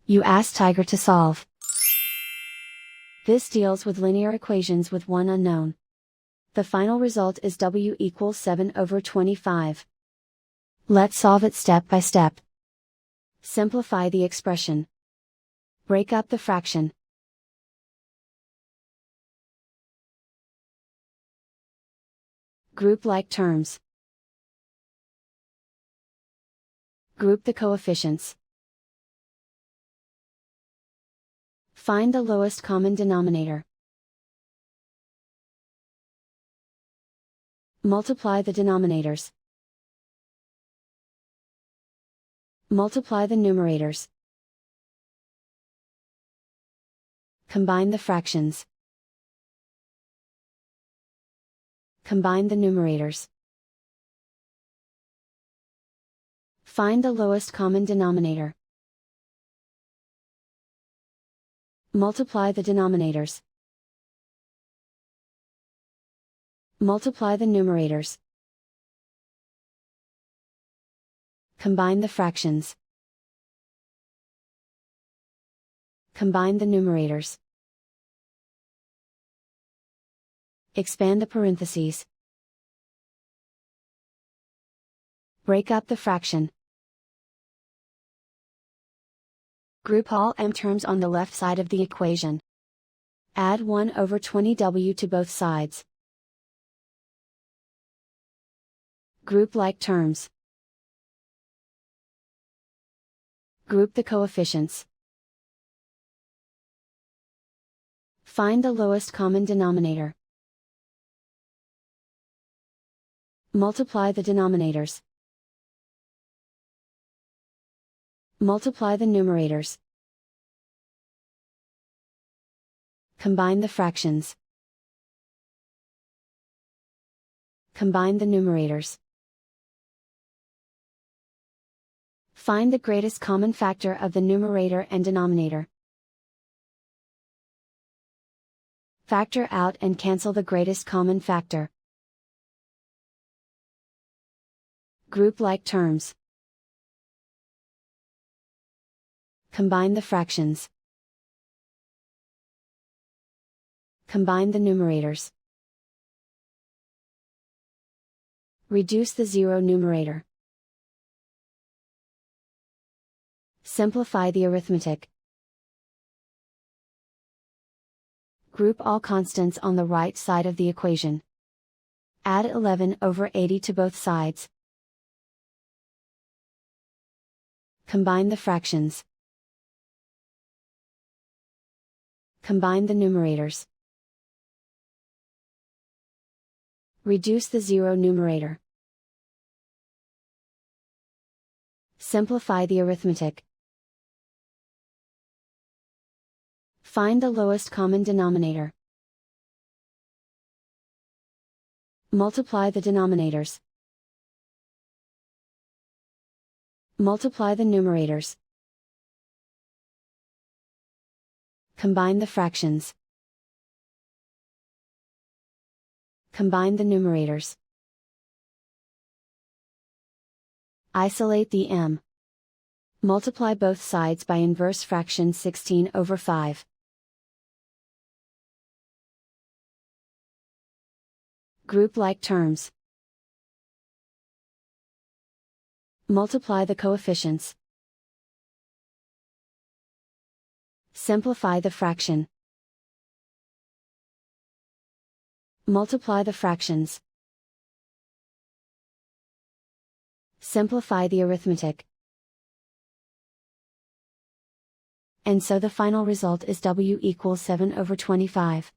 You ask Tiger to solve. This deals with linear equations with one unknown. The final result is w equals 7/25. Let's solve it step by step. Simplify the expression. Break up the fraction. Group like terms. Group the coefficients. Find the lowest common denominator. Multiply the denominators. Multiply the numerators. Combine the fractions. Combine the numerators. Find the lowest common denominator. Multiply the denominators. Multiply the numerators. Combine the fractions. Combine the numerators. Expand the parentheses. Break up the fraction. Group all m terms on the left side of the equation. Add 1/20w to both sides. Group like terms. Group the coefficients. Find the lowest common denominator. Multiply the denominators. Multiply the numerators. Combine the fractions. Combine the numerators. Find the greatest common factor of the numerator and denominator. Factor out and cancel the greatest common factor. Group like terms. Combine the fractions. Combine the numerators. Reduce the zero numerator. Simplify the arithmetic. Group all constants on the right side of the equation. Add 11/80 to both sides. Combine the fractions. Combine the numerators. Reduce the zero numerator. Simplify the arithmetic. Find the lowest common denominator. Multiply the denominators. Multiply the numerators. Combine the fractions. Combine the numerators. Isolate the m. Multiply both sides by inverse fraction 16/5. Group like terms. Multiply the coefficients. Simplify the fraction. Multiply the fractions. Simplify the arithmetic. And so the final result is w equals 7/25.